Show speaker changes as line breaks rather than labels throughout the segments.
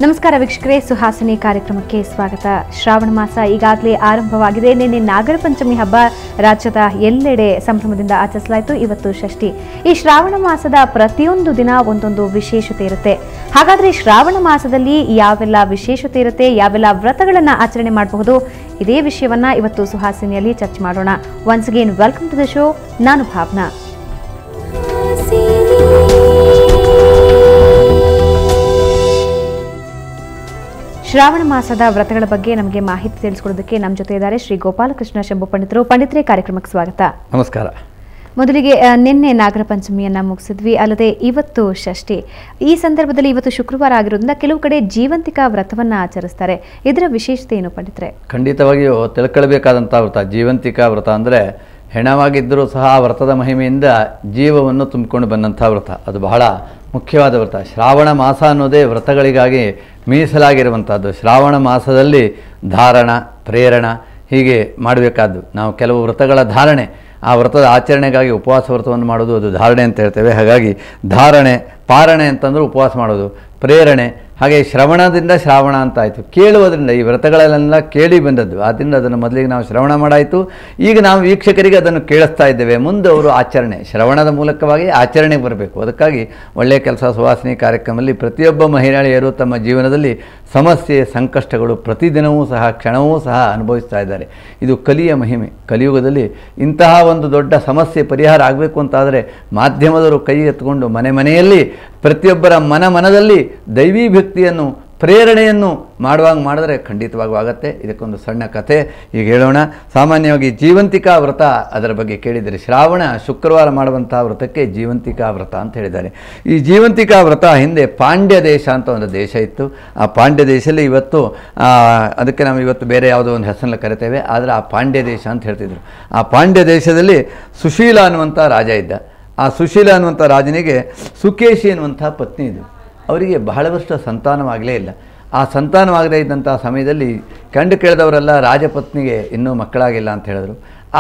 ನಮಸ್ಕಾರ ವೀಕ್ಷಕರೇ, ಸುಹಾಸಿನಿ ಕಾರ್ಯಕ್ರಮಕ್ಕೆ ಸ್ವಾಗತ. ಶ್ರಾವಣ ಮಾಸ ಈಗಾಗಲೇ ಆರಂಭವಾಗಿದೆ. ನಿನ್ನೆ ನಾಗರ ಪಂಚಮಿ ಹಬ್ಬ ರಾಜ್ಯದ ಎಲ್ಲೆಡೆ ಸಂಭ್ರಮದಿಂದ ಆಚರಿಸಲಾಯಿತು. ಇವತ್ತು ಷಷ್ಠಿ. ಈ ಶ್ರಾವಣ ಮಾಸದ ಪ್ರತಿಯೊಂದು ದಿನ ಒಂದೊಂದು ವಿಶೇಷತೆ ಇರುತ್ತೆ. ಹಾಗಾದ್ರೆ ಶ್ರಾವಣ ಮಾಸದಲ್ಲಿ ಯಾವೆಲ್ಲ ವಿಶೇಷತೆ ಇರುತ್ತೆ, ಯಾವೆಲ್ಲ ವ್ರತಗಳನ್ನ ಆಚರಣೆ ಮಾಡಬಹುದು, ಇದೇ ವಿಷಯವನ್ನ ಇವತ್ತು ಸುಹಾಸಿನಿಯಲ್ಲಿ ಚರ್ಚೆ ಮಾಡೋಣ. Once again welcome to the show. ನಾನು ಭಾವನಾ. ಶ್ರಾವಣ ಮಾಸದ ವ್ರತಗಳ ಬಗ್ಗೆ ನಮಗೆ ಮಾಹಿತಿ ತಿಳಿಸಿಕೊಡೋದಕ್ಕೆ ನಮ್ಮ ಜೊತೆ ಇದ್ದಾರೆ ಶ್ರೀ ಗೋಪಾಲಕೃಷ್ಣ ಶಂಭು ಪಂಡಿತರು. ಪಂಡಿತರೇ, ಕಾರ್ಯಕ್ರಮಕ್ಕೆ ಸ್ವಾಗತ.
ನಮಸ್ಕಾರ.
ಮೊದಲಿಗೆ ನಿನ್ನೆ ನಾಗರ ಪಂಚಮಿಯನ್ನ ಮುಗಿಸಿದ್ವಿ, ಅಲ್ಲದೆ ಇವತ್ತು ಷಷ್ಠಿ. ಈ ಸಂದರ್ಭದಲ್ಲಿ ಇವತ್ತು ಶುಕ್ರವಾರ ಆಗಿರೋದ್ರಿಂದ ಕೆಲವು ಕಡೆ ಜೀವಂತಿಕಾ ವ್ರತವನ್ನ ಆಚರಿಸ್ತಾರೆ. ಇದರ ವಿಶೇಷತೆ ಏನು ಪಂಡಿತರೇ?
ಖಂಡಿತವಾಗಿಯೂ ತಿಳ್ಕೊಳ್ಬೇಕಾದಂಥ ವ್ರತ ಜೀವಂತಿಕಾ ವ್ರತ. ಅಂದರೆ ಹೆಣವಾಗಿದ್ದರೂ ಸಹ ಆ ವ್ರತದ ಮಹಿಮೆಯಿಂದ ಜೀವವನ್ನು ತುಂಬಿಕೊಂಡು ಬಂದಂಥ ವ್ರತ. ಅದು ಬಹಳ ಮುಖ್ಯವಾದ ವ್ರತ. ಶ್ರಾವಣ ಮಾಸ ಅನ್ನೋದೇ ವ್ರತಗಳಿಗಾಗಿ ಮೀಸಲಾಗಿರುವಂಥದ್ದು. ಶ್ರಾವಣ ಮಾಸದಲ್ಲಿ ಧಾರಣ, ಪ್ರೇರಣ ಹೀಗೆ ಮಾಡಬೇಕಾದ್ದು. ನಾವು ಕೆಲವು ವ್ರತಗಳ ಧಾರಣೆ, ಆ ವ್ರತದ ಆಚರಣೆಗಾಗಿ ಉಪವಾಸ ವ್ರತವನ್ನು ಮಾಡೋದು, ಅದು ಧಾರಣೆ ಅಂತ ಹೇಳ್ತೇವೆ. ಹಾಗಾಗಿ ಧಾರಣೆ, ಪಾರಣೆ ಅಂತಂದ್ರೆ ಉಪವಾಸ ಮಾಡೋದು, ಪ್ರೇರಣೆ, ಹಾಗೆ ಶ್ರವಣದಿಂದ ಶ್ರಾವಣ ಅಂತ ಆಯಿತು. ಕೇಳುವುದರಿಂದ ಈ ವ್ರತಗಳನ್ನೆಲ್ಲ ಕೇಳಿ ಬಂದದ್ದು. ಆದ್ದರಿಂದ ಅದನ್ನು ಮೊದಲಿಗೆ ನಾವು ಶ್ರವಣ ಮಾಡಾಯಿತು. ಈಗ ನಾವು ವೀಕ್ಷಕರಿಗೆ ಅದನ್ನು ಕೇಳಿಸ್ತಾ ಇದ್ದೇವೆ. ಮುಂದೆ ಅವರು ಆಚರಣೆ, ಶ್ರವಣದ ಮೂಲಕವಾಗಿ ಆಚರಣೆಗೆ ಬರಬೇಕು. ಅದಕ್ಕಾಗಿ ಒಳ್ಳೆಯ ಕೆಲಸ ಸುಹಾಸಿನಿ ಕಾರ್ಯಕ್ರಮದಲ್ಲಿ ಪ್ರತಿಯೊಬ್ಬ ಮಹಿಳೆಯರು ತಮ್ಮ ಜೀವನದಲ್ಲಿ ಸಮಸ್ಯೆ, ಸಂಕಷ್ಟಗಳು ಪ್ರತಿದಿನವೂ ಸಹ, ಕ್ಷಣವೂ ಸಹ ಅನುಭವಿಸ್ತಾ ಇದ್ದಾರೆ. ಇದು ಕಲಿಯ ಮಹಿಮೆ. ಕಲಿಯುಗದಲ್ಲಿ ಇಂತಹ ಒಂದು ದೊಡ್ಡ ಸಮಸ್ಯೆ ಪರಿಹಾರ ಆಗಬೇಕು ಅಂತಾದರೆ ಮಾಧ್ಯಮದವರು ಕೈ ಎತ್ತುಕೊಂಡು ಮನೆ ಮನೆಯಲ್ಲಿ ಪ್ರತಿಯೊಬ್ಬರ ಮನದಲ್ಲಿ ದೈವೀ ಭಕ್ತಿಯನ್ನು, ಪ್ರೇರಣೆಯನ್ನು ಮಾಡುವಾಗ ಮಾಡಿದ್ರೆ ಖಂಡಿತವಾಗೂ ಆಗುತ್ತೆ. ಇದಕ್ಕೊಂದು ಸಣ್ಣ ಕಥೆ ಈಗ ಹೇಳೋಣ. ಸಾಮಾನ್ಯವಾಗಿ ಜೀವಂತಿಕಾ ವ್ರತ, ಅದರ ಬಗ್ಗೆ ಕೇಳಿದರೆ ಶ್ರಾವಣ ಶುಕ್ರವಾರ ಮಾಡುವಂಥ ವ್ರತಕ್ಕೆ ಜೀವಂತಿಕಾ ವ್ರತ ಅಂತ ಹೇಳಿದ್ದಾರೆ. ಈ ಜೀವಂತಿಕಾ ವ್ರತ ಹಿಂದೆ ಪಾಂಡ್ಯ ದೇಶ ಅಂತ ಒಂದು ದೇಶ ಇತ್ತು. ಆ ಪಾಂಡ್ಯ ದೇಶದಲ್ಲಿ ಇವತ್ತು ಅದಕ್ಕೆ ನಾವು ಇವತ್ತು ಬೇರೆ ಯಾವುದೋ ಒಂದು ಹೆಸರನ್ನು ಕರಿತೇವೆ, ಆದರೆ ಆ ಪಾಂಡ್ಯ ದೇಶ ಅಂತ ಹೇಳ್ತಿದ್ರು. ಆ ಪಾಂಡ್ಯ ದೇಶದಲ್ಲಿ ಸುಶೀಲ ಅನ್ನುವಂಥ ರಾಜ ಇದ್ದ. ಆ ಸುಶೀಲ ಅನ್ನುವಂಥ ರಾಜನಿಗೆ ಸುಕೇಶಿ ಅನ್ನುವಂಥ ಪತ್ನಿ ಇದ್ದರು. ಅವರಿಗೆ ಬಹಳ ವರ್ಷ ಸಂತಾನವಾಗಲೇ ಇಲ್ಲ. ಆ ಸಂತಾನವಾಗದೇ ಇದ್ದಂಥ ಸಮಯದಲ್ಲಿ ಕಂಡು ಕೇಳಿದವರೆಲ್ಲ ರಾಜಪತ್ನಿಗೆ ಇನ್ನೂ ಮಕ್ಕಳಾಗಿಲ್ಲ ಅಂತ ಹೇಳಿದ್ರು.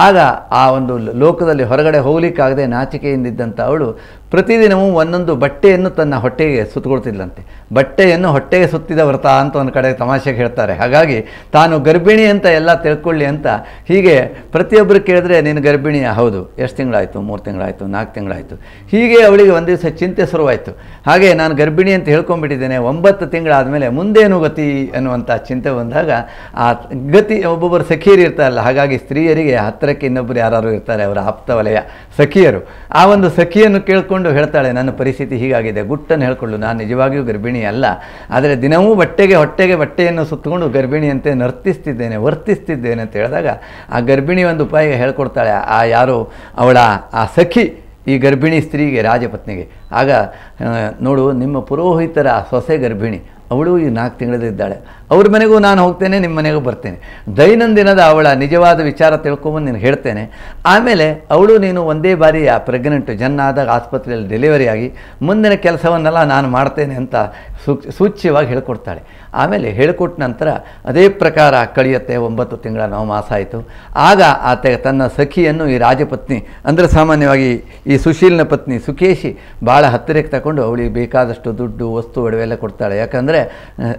ಆಗ ಆ ಒಂದು ಲೋಕದಲ್ಲಿ ಹೊರಗಡೆ ಹೋಗಲಿಕ್ಕಾಗದೆ ನಾಚಿಕೆಯಿಂದಿದ್ದಂಥ ಅವಳು ಪ್ರತಿದಿನವೂ ಒಂದೊಂದು ಬಟ್ಟೆಯನ್ನು ತನ್ನ ಹೊಟ್ಟೆಗೆ ಸುತ್ತಕೊಳ್ತಿದ್ಲಂತೆ. ಬಟ್ಟೆಯನ್ನು ಹೊಟ್ಟೆಗೆ ಸುತ್ತಿದ ವ್ರತ ಅಂತ ಒಂದು ಕಡೆ ತಮಾಷೆಗೆ ಹೇಳ್ತಾರೆ. ಹಾಗಾಗಿ ತಾನು ಗರ್ಭಿಣಿ ಅಂತ ಎಲ್ಲ ತಿಳ್ಕೊಳ್ಳಿ ಅಂತ ಹೀಗೆ ಪ್ರತಿಯೊಬ್ಬರು ಕೇಳಿದ್ರೆ, ನೀನು ಗರ್ಭಿಣಿಯ? ಹೌದು. ಎಷ್ಟು ತಿಂಗಳಾಯಿತು? 3 ತಿಂಗಳಾಯಿತು, 4 ತಿಂಗಳಾಯಿತು. ಹೀಗೆ ಅವಳಿಗೆ ಒಂದು ದಿವಸ ಚಿಂತೆ ಶುರುವಾಯಿತು. ಹಾಗೆ ನಾನು ಗರ್ಭಿಣಿ ಅಂತ ಹೇಳ್ಕೊಂಡ್ಬಿಟ್ಟಿದ್ದೇನೆ, 9 ತಿಂಗಳಾದಮೇಲೆ ಮುಂದೇನು ಗತಿ ಅನ್ನುವಂಥ ಚಿಂತೆ ಬಂದಾಗ ಆ ಗತಿ ಒಬ್ಬೊಬ್ಬರು ಸಖಿಯರು ಇರ್ತಾರಲ್ಲ, ಹಾಗಾಗಿ ಸ್ತ್ರೀಯರಿಗೆ ಹತ್ತಿರಕ್ಕೆ ಇನ್ನೊಬ್ಬರು ಯಾರು ಇರ್ತಾರೆ, ಅವರ ಆಪ್ತ ವಲಯ ಸಖಿಯರು. ಆ ಒಂದು ಸಖಿಯನ್ನು ಕೇಳ್ಕೊಂಡು ಹೇಳ್ತಾಳೆ, ನನ್ನ ಪರಿಸ್ಥಿತಿ ಹೀಗಾಗಿದೆ, ಗುಟ್ಟನ್ನು ಹೇಳ್ಕೊಳ್ಳು, ನಾನು ನಿಜವಾಗಿಯೂ ಗರ್ಭಿಣಿ ಅಲ್ಲ, ಆದರೆ ದಿನವೂ ಹೊಟ್ಟೆಗೆ ಬಟ್ಟೆಯನ್ನು ಸುತ್ತಕೊಂಡು ಗರ್ಭಿಣಿಯಂತೆ ವರ್ತಿಸ್ತಿದ್ದೇನೆ ಅಂತ ಹೇಳಿದಾಗ ಆ ಗರ್ಭಿಣಿ ಒಂದು ಉಪಾಯ ಹೇಳ್ಕೊಡ್ತಾಳೆ. ಆ ಯಾರು ಅವಳ ಆ ಸಖಿ ಈ ಗರ್ಭಿಣಿ ಸ್ತ್ರೀಗೆ, ರಾಜಪತ್ನಿಗೆ. ಆಗ ನೋಡು, ನಿಮ್ಮ ಪುರೋಹಿತರ ಸೊಸೆ ಗರ್ಭಿಣಿ, ಅವಳು ಈ 4 ತಿಂಗಳದಿದ್ದಾಳೆ, ಅವ್ರ ಮನೆಗೂ ನಾನು ಹೋಗ್ತೇನೆ, ನಿಮ್ಮ ಮನೆಗೂ ಬರ್ತೇನೆ, ದೈನಂದಿನದ ಅವಳ ನಿಜವಾದ ವಿಚಾರ ತಿಳ್ಕೊಂಬಂದು ನೀನು ಹೇಳ್ತೇನೆ. ಆಮೇಲೆ ಅವಳು ನೀನು ಒಂದೇ ಬಾರಿ ಆ ಪ್ರೆಗ್ನೆಂಟ್ ಜನ್ನಾದಾಗ ಆಸ್ಪತ್ರೆಯಲ್ಲಿ ಡೆಲಿವರಿ ಆಗಿ ಮುಂದಿನ ಕೆಲಸವನ್ನೆಲ್ಲ ನಾನು ಮಾಡ್ತೇನೆ ಅಂತ ಸೂಚ್ಯವಾಗಿ ಹೇಳ್ಕೊಡ್ತಾಳೆ. ಆಮೇಲೆ ಹೇಳಿಕೊಟ್ಟ ನಂತರ ಅದೇ ಪ್ರಕಾರ ಕಳೆಯುತ್ತೆ. 9 ತಿಂಗಳ ನವಮಾಸ ಆಯಿತು. ಆಗ ಆತ ತನ್ನ ಸಖಿಯನ್ನು, ಈ ರಾಜಪತ್ನಿ ಅಂದರೆ ಸಾಮಾನ್ಯವಾಗಿ ಈ ಸುಶೀಲನ ಪತ್ನಿ ಸುಕೇಶಿ, ಭಾಳ ಹತ್ತಿರಕ್ಕೆ ತಗೊಂಡು ಅವಳಿಗೆ ಬೇಕಾದಷ್ಟು ದುಡ್ಡು, ವಸ್ತು, ಒಡವೆಲ್ಲ ಕೊಡ್ತಾಳೆ. ಯಾಕಂದರೆ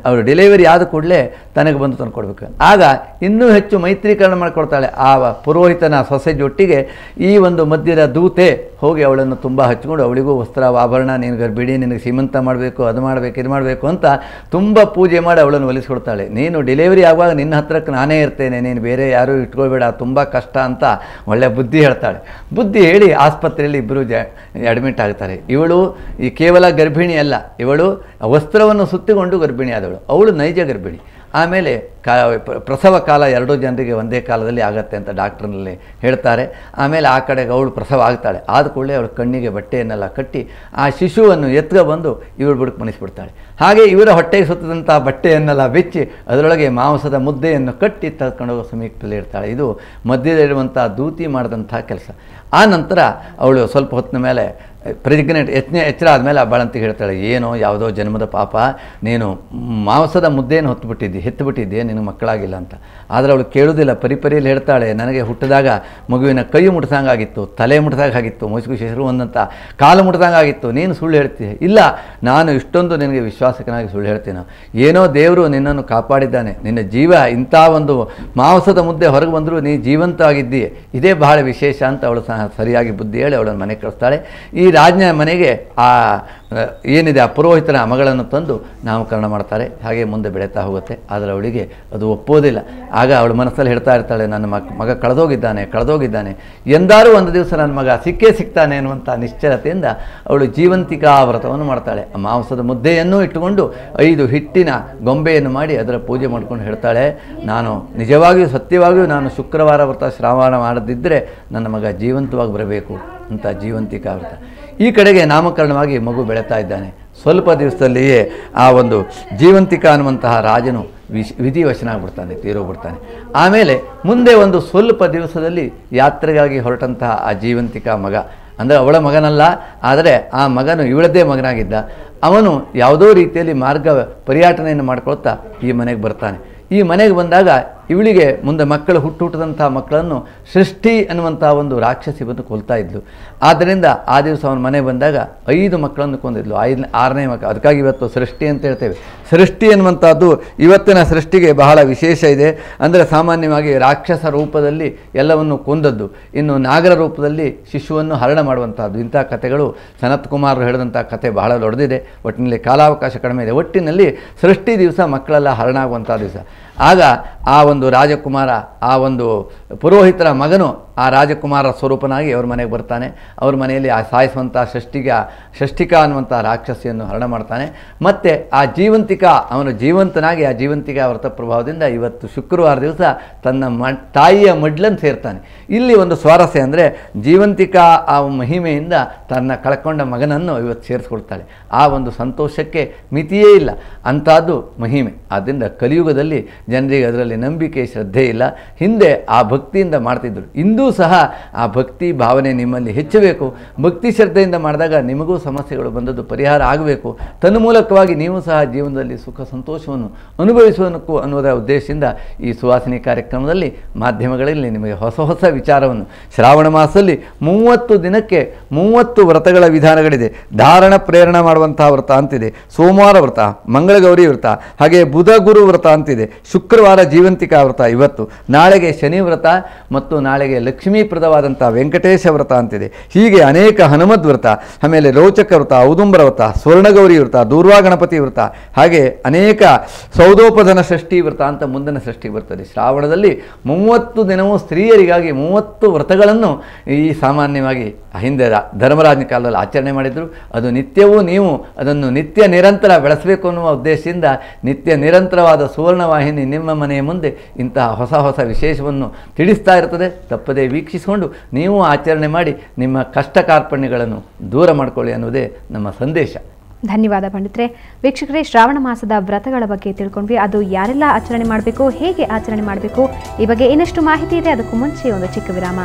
ಅವಳು ಡೆಲಿವರಿ ಆದ ಕೂಡಲೇ ತನಗೆ ಬಂದು ತಂದು ಕೊಡಬೇಕು. ಆಗ ಇನ್ನೂ ಹೆಚ್ಚು ಮೈತ್ರೀಕರಣ ಮಾಡಿಕೊಡ್ತಾಳೆ. ಆ ಪುರೋಹಿತನ ಸೊಸೆ ಜೊಟ್ಟಿಗೆ ಈ ಒಂದು ಮಧ್ಯದ ದೂತೆ ಹೋಗಿ ಅವಳನ್ನು ತುಂಬ ಹಚ್ಕೊಂಡು ಅವಳಿಗೂ ವಸ್ತ್ರ, ಆಭರಣ, ನೀನು ಗರ್ಭಿಣಿ, ನಿನಗೆ ಸೀಮಂತ ಮಾಡಬೇಕು, ಅದು ಮಾಡಬೇಕು, ಇದು ಮಾಡಬೇಕು ಅಂತ ತುಂಬ ಪೂಜೆ ಮಾಡಿ ಅವಳನ್ನು ಒಲಿಸ್ಕೊಡ್ತಾಳೆ. ನೀನು ಡೆಲಿವರಿ ಆಗುವಾಗ ನಿನ್ನ ಹತ್ರಕ್ಕೆ ನಾನೇ ಇರ್ತೇನೆ, ನೀನು ಬೇರೆ ಯಾರೂ ಇಟ್ಕೊಳ್ಬೇಡ, ತುಂಬ ಕಷ್ಟ ಅಂತ ಒಳ್ಳೆ ಬುದ್ಧಿ ಹೇಳ್ತಾಳೆ. ಬುದ್ಧಿ ಹೇಳಿ ಆಸ್ಪತ್ರೆಯಲ್ಲಿ ಇಬ್ಬರು ಅಡ್ಮಿಟ್ ಆಗ್ತಾರೆ. ಇವಳು ಈ ಕೇವಲ ಗರ್ಭಿಣಿ ಅಲ್ಲ, ಇವಳು ವಸ್ತ್ರವನ್ನು ಸುತ್ತಿಕೊಂಡು ಗರ್ಭಿಣಿ ಆದವಳು. ಅವಳು ನೈಜ ಗರ್ಭಿಣಿ. ಆಮೇಲೆ ಪ್ರಸವ ಕಾಲ 2 ಜನರಿಗೆ ಒಂದೇ ಕಾಲದಲ್ಲಿ ಆಗುತ್ತೆ ಅಂತ ಡಾಕ್ಟ್ರ್ನಲ್ಲಿ ಹೇಳ್ತಾರೆ. ಆಮೇಲೆ ಆ ಕಡೆಗೆ ಅವಳು ಪ್ರಸವ ಆಗ್ತಾಳೆ. ಆದ ಕೂಡಲೇ ಅವಳು ಕಣ್ಣಿಗೆ ಬಟ್ಟೆಯನ್ನೆಲ್ಲ ಕಟ್ಟಿ ಆ ಶಿಶುವನ್ನು ಬಂದು ಇವಳು ಬುಡಕ್ಕೆ ಮನಿಸ್ಬಿಡ್ತಾಳೆ. ಹಾಗೆ ಇವರ ಹೊಟ್ಟೆಗೆ ಸುತ್ತದಂಥ ಬಟ್ಟೆಯನ್ನೆಲ್ಲ ಬೆಚ್ಚಿ ಅದರೊಳಗೆ ಮಾಂಸದ ಮುದ್ದೆಯನ್ನು ಕಟ್ಟಿ ತಳ್ಕೊಂಡೋಗೋ ಸಮೀಪದಲ್ಲಿ ಇರ್ತಾಳೆ. ಇದು ಮಧ್ಯದಲ್ಲಿರುವಂಥ ದೂತಿ ಮಾಡಿದಂಥ ಕೆಲಸ. ಆ ನಂತರ ಅವಳು ಸ್ವಲ್ಪ ಹೊತ್ತಿನ ಮೇಲೆ ಪ್ರೆಗ್ನೆಂಟ್ ಎಚ್ಚರ ಆದಮೇಲೆ ಆ ಬಾಳಂತಿಗೆ ಹೇಳ್ತಾಳೆ, ಏನೋ ಯಾವುದೋ ಜನ್ಮದ ಪಾಪ, ನೀನು ಮಾಂಸದ ಮುದ್ದೆಯನ್ನು ಹೆತ್ತುಬಿಟ್ಟಿದ್ದೆ, ನಿನಗೆ ಮಕ್ಕಳಾಗಿಲ್ಲ ಅಂತ. ಆದರೆ ಅವಳು ಕೇಳೋದಿಲ್ಲ, ಪರಿಪರಿಯಲ್ಲಿ ಹೇಳ್ತಾಳೆ, ನನಗೆ ಹುಟ್ಟಿದಾಗ ಮಗುವಿನ ಕೈ ಮುಟ್ದಂಗಾಗಿತ್ತು, ತಲೆ ಮುಟ್ದಾಗಿತ್ತು, ಮುಸುಕು ಶೆಸರು ಒಂದಂತ ಕಾಲು ಮುಟ್ದಂಗಾಗಿತ್ತು, ನೀನು ಸುಳ್ಳು ಹೇಳ್ತೀಯ. ಇಲ್ಲ, ನಾನು ಇಷ್ಟೊಂದು ನಿನಗೆ ವಿಶ್ವಾಸಕನಾಗಿ ಸುಳ್ಳು ಹೇಳ್ತೀನೋ, ಏನೋ ದೇವರು ನಿನ್ನನ್ನು ಕಾಪಾಡಿದ್ದಾನೆ, ನಿನ್ನ ಜೀವ ಇಂಥ ಒಂದು ಮಾಂಸದ ಮುದ್ದೆ ಹೊರಗೆ ಬಂದರೂ ನೀ ಜೀವಂತವಾಗಿದ್ದೀಯೆ, ಇದೇ ಬಹಳ ವಿಶೇಷ ಅಂತ ಅವಳು ಸಹ ಸರಿಯಾಗಿ ಬುದ್ಧಿ ಹೇಳಿ ಅವಳನ್ನು ಮನೆಗೆ ಕಳಿಸ್ತಾಳೆ. ಈ ರಾಜ್ಞ ಮನೆಗೆ ಏನಿದೆ ಆ ಪುರೋಹಿತನ ಮಗಳನ್ನು ತಂದು ನಾಮಕರಣ ಮಾಡ್ತಾರೆ. ಹಾಗೆ ಮುಂದೆ ಬೆಳೀತಾ ಹೋಗುತ್ತೆ. ಆದರೆ ಅವಳಿಗೆ ಅದು ಒಪ್ಪೋದಿಲ್ಲ. ಆಗ ಅವಳು ಮನಸ್ಸಲ್ಲಿ ಹೇಳ್ತಾ ಇರ್ತಾಳೆ, ನನ್ನ ಮಗ ಕಳೆದೋಗಿದ್ದಾನೆ, ಎಂದಾರೂ ಒಂದು ದಿವಸ ನನ್ನ ಮಗ ಸಿಗ್ತಾನೆ ಅನ್ನುವಂಥ ನಿಶ್ಚಲತೆಯಿಂದ ಅವಳು ಜೀವಂತಿಕಾ ವ್ರತವನ್ನು ಮಾಡ್ತಾಳೆ. ಆ ಮಾಂಸದ ಮುದ್ದೆಯನ್ನು ಇಟ್ಟುಕೊಂಡು 5 ಹಿಟ್ಟಿನ ಗೊಂಬೆಯನ್ನು ಮಾಡಿ ಅದರ ಪೂಜೆ ಮಾಡ್ಕೊಂಡು ಹೇಳ್ತಾಳೆ, ನಾನು ನಿಜವಾಗಿಯೂ ಸತ್ಯವಾಗಿಯೂ ನಾನು ಶುಕ್ರವಾರ ವ್ರತ ಶ್ರಾವಣ ಮಾಡದಿದ್ದರೆ ನನ್ನ ಮಗ ಜೀವಂತವಾಗಿ ಬರಬೇಕು ಅಂತ ಜೀವಂತಿಕಾ ವ್ರತ. ಈ ಕಡೆಗೆ ನಾಮಕರಣವಾಗಿ ಮಗು ಬೆಳೀತಾ ಇದ್ದಾನೆ. ಸ್ವಲ್ಪ ದಿವಸದಲ್ಲಿಯೇ ಆ ಒಂದು ಜೀವಂತಿಕಾ ಅನ್ನುವಂತಹ ರಾಜನು ವಿಧಿವಶನಾಗ್ಬಿಡ್ತಾನೆ, ತೀರೋಗ್ಬಿಡ್ತಾನೆ. ಆಮೇಲೆ ಮುಂದೆ ಒಂದು ಸ್ವಲ್ಪ ದಿವಸದಲ್ಲಿ ಯಾತ್ರೆಗಾಗಿ ಹೊರಟಂತಹ ಆ ಜೀವಂತಿಕಾ ಮಗ, ಅಂದರೆ ಅವಳ ಮಗನಲ್ಲ, ಆದರೆ ಆ ಮಗನು ಇವಳದ್ದೇ ಮಗನಾಗಿದ್ದ. ಅವನು ಯಾವುದೋ ರೀತಿಯಲ್ಲಿ ಮಾರ್ಗ ಪರ್ಯಟನೆಯನ್ನು ಮಾಡ್ಕೊಳ್ತಾ ಈ ಮನೆಗೆ ಬರ್ತಾನೆ. ಈ ಮನೆಗೆ ಬಂದಾಗ ಇವಳಿಗೆ ಮುಂದೆ ಮಕ್ಕಳು ಹುಟ್ಟುದಂಥ ಮಕ್ಕಳನ್ನು ಸೃಷ್ಟಿ ಅನ್ನುವಂಥ ಒಂದು ರಾಕ್ಷಸಿ ಬಂದು ಕೊಲ್ತಾ ಇದ್ಲು. ಆದ್ದರಿಂದ ಆ ದಿವಸ ಅವನ ಮನೆ ಬಂದಾಗ 5 ಮಕ್ಕಳನ್ನು ಕೊಂದಿದ್ಲು. 6ನೇ ಮಕ್ಕ, ಅದಕ್ಕಾಗಿ ಇವತ್ತು ಸೃಷ್ಟಿ ಅಂತ ಹೇಳ್ತೇವೆ. ಸೃಷ್ಟಿ ಅನ್ನುವಂಥದ್ದು ಇವತ್ತಿನ ಸೃಷ್ಟಿಗೆ ಬಹಳ ವಿಶೇಷ ಇದೆ. ಅಂದರೆ ಸಾಮಾನ್ಯವಾಗಿ ರಾಕ್ಷಸ ರೂಪದಲ್ಲಿ ಎಲ್ಲವನ್ನು ಕೊಂದದ್ದು, ಇನ್ನು ನಾಗರ ರೂಪದಲ್ಲಿ ಶಿಶುವನ್ನು ಹರಣ ಮಾಡುವಂಥದ್ದು. ಇಂಥ ಕಥೆಗಳು ಸನತ್ ಕುಮಾರ್ ಹೇಳಿದಂಥ ಕಥೆ ಬಹಳ ದೊಡ್ಡದಿದೆ. ಒಟ್ಟಿನಲ್ಲಿ ಕಾಲಾವಕಾಶ ಕಡಿಮೆ ಇದೆ. ಒಟ್ಟಿನಲ್ಲಿ ಸೃಷ್ಟಿ ದಿವಸ ಮಕ್ಕಳೆಲ್ಲ ಹರಣ ಆಗುವಂಥ ದಿವಸ. ಆಗ ಆ ಒಂದು ರಾಜಕುಮಾರ, ಆ ಒಂದು ಪುರೋಹಿತರ ಮಗನು ಆ ರಾಜಕುಮಾರ ಸ್ವರೂಪನಾಗಿ ಅವ್ರ ಮನೆಗೆ ಬರ್ತಾನೆ. ಅವ್ರ ಮನೆಯಲ್ಲಿ ಆ ಸಾಯಿಸುವಂಥ ಷಷ್ಠಿಕಾ ಅನ್ನುವಂಥ ರಾಕ್ಷಸಿಯನ್ನು ಹರಣ ಮಾಡ್ತಾನೆ. ಮತ್ತು ಆ ಜೀವಂತಿಕಾ, ಅವನು ಜೀವಂತನಾಗಿ ಆ ಜೀವಂತಿಕಾ ವ್ರತ ಪ್ರಭಾವದಿಂದ ಇವತ್ತು ಶುಕ್ರವಾರ ದಿವಸ ತನ್ನ ತಾಯಿಯ ಮಡ್ಲನ್ನು ಸೇರ್ತಾನೆ. ಇಲ್ಲಿ ಒಂದು ಸ್ವಾರಸ್ಯ ಅಂದರೆ ಜೀವಂತಿಕಾ ಆ ಮಹಿಮೆಯಿಂದ ತನ್ನ ಕಳ್ಕೊಂಡ ಮಗನನ್ನು ಇವತ್ತು ಸೇರಿಸ್ಕೊಳ್ತಾಳೆ. ಆ ಒಂದು ಸಂತೋಷಕ್ಕೆ ಮಿತಿಯೇ ಇಲ್ಲ, ಅಂಥದ್ದು ಮಹಿಮೆ. ಆದ್ದರಿಂದ ಕಲಿಯುಗದಲ್ಲಿ ಜನರಿಗೆ ಅದರಲ್ಲಿ ನಂಬಿಕೆ, ಶ್ರದ್ಧೆ ಇಲ್ಲ. ಹಿಂದೆ ಆ ಭಕ್ತಿಯಿಂದ ಮಾಡ್ತಿದ್ದರು. ಇಂದೂ ಸಹ ಆ ಭಕ್ತಿ ಭಾವನೆ ನಿಮ್ಮಲ್ಲಿ ಹೆಚ್ಚಬೇಕು. ಭಕ್ತಿ ಶ್ರದ್ಧೆಯಿಂದ ಮಾಡಿದಾಗ ನಿಮಗೂ ಸಮಸ್ಯೆಗಳು ಬಂದದ್ದು ಪರಿಹಾರ ಆಗಬೇಕು. ತನ್ಮೂಲಕವಾಗಿ ನೀವು ಸಹ ಜೀವನದಲ್ಲಿ ಸುಖ ಸಂತೋಷವನ್ನು ಅನುಭವಿಸುವನಕ್ಕೂ ಅನ್ನೋದರ ಉದ್ದೇಶದಿಂದ ಈ ಸುವಾಸಿನಿ ಕಾರ್ಯಕ್ರಮದಲ್ಲಿ ಮಾಧ್ಯಮಗಳಲ್ಲಿ ನಿಮಗೆ ಹೊಸ ವಿಚಾರವನ್ನು, ಶ್ರಾವಣ ಮಾಸದಲ್ಲಿ 30 ದಿನಕ್ಕೆ 30 ವ್ರತಗಳ ವಿಧಾನಗಳಿದೆ. ಧಾರಣ ಪ್ರೇರಣ ಮಾಡುವಂತಹ ವ್ರತ ಅಂತಿದೆ, ಸೋಮವಾರ ವ್ರತ, ಮಂಗಳಗೌರಿ ವ್ರತ, ಹಾಗೆ ಬುಧ ಗುರು ವ್ರತ ಅಂತಿದೆ, ಶುಕ್ರವಾರ ಜೀವಂತಿಕಾ ವ್ರತ ಇವತ್ತು, ನಾಳೆಗೆ ಶನಿ ವ್ರತ ಮತ್ತು ನಾಳೆಗೆ ಲಕ್ಷ್ಮೀಪ್ರದವಾದಂಥ ವೆಂಕಟೇಶ ವ್ರತ ಅಂತಿದೆ. ಹೀಗೆ ಅನೇಕ ಹನುಮದ್ ವ್ರತ, ಆಮೇಲೆ ರೋಚಕ ವ್ರತ, ಔದುಂಬರ ವ್ರತ, ಸ್ವರ್ಣಗೌರಿ ವ್ರತ, ದೂರ್ವಾ ಗಣಪತಿ ವ್ರತ, ಹಾಗೆ ಅನೇಕ ಸೌದೋಪಧನ ಷಷ್ಠಿ ವ್ರತ ಅಂತ ಮುಂದಿನ ಷಷ್ಠಿ ಬರ್ತದೆ. ಶ್ರಾವಣದಲ್ಲಿ 30 ದಿನವೂ ಸ್ತ್ರೀಯರಿಗಾಗಿ 30 ವ್ರತಗಳನ್ನು ಈ ಸಾಮಾನ್ಯವಾಗಿ ಹಿಂದೆ ಧರ್ಮರಾಜನ ಕಾಲದಲ್ಲಿ ಆಚರಣೆ ಮಾಡಿದರು. ಅದು ನಿತ್ಯವೂ ನೀವು ಅದನ್ನು ನಿತ್ಯ ನಿರಂತರ ಬೆಳೆಸಬೇಕು ಅನ್ನುವ ಉದ್ದೇಶದಿಂದ ನಿತ್ಯ ನಿರಂತರವಾದ ಸುವರ್ಣವಾಹಿನಿ ನಿಮ್ಮ ಮನೆಯ ಮುಂದೆ ಇಂತಹ ಹೊಸ ವಿಶೇಷವನ್ನು ತಿಳಿಸ್ತಾ ಇರ್ತದೆ. ತಪ್ಪದೇ ವೀಕ್ಷಿಸಿಕೊಂಡು ನೀವು ಆಚರಣೆ ಮಾಡಿ ನಿಮ್ಮ ಕಷ್ಟ ಕಾರ್ಪಣ್ಯಗಳನ್ನು ದೂರ ಮಾಡಿಕೊಳ್ಳಿ ಅನ್ನೋದೇ ನಮ್ಮ ಸಂದೇಶ.
ಧನ್ಯವಾದ ಪಂಡಿತ್ರೆ. ವೀಕ್ಷಕರೇ, ಶ್ರಾವಣ ಮಾಸದ ವ್ರತಗಳ ಬಗ್ಗೆ ತಿಳ್ಕೊಂಡ್ವಿ. ಅದು ಯಾರೆಲ್ಲ ಆಚರಣೆ ಮಾಡಬೇಕು, ಹೇಗೆ ಆಚರಣೆ ಮಾಡಬೇಕು, ಈ ಬಗ್ಗೆ ಇನ್ನಷ್ಟು ಮಾಹಿತಿ ಇದೆ. ಅದಕ್ಕೂ ಮುಂಚೆ ಒಂದು ಚಿಕ್ಕ ವಿರಾಮ.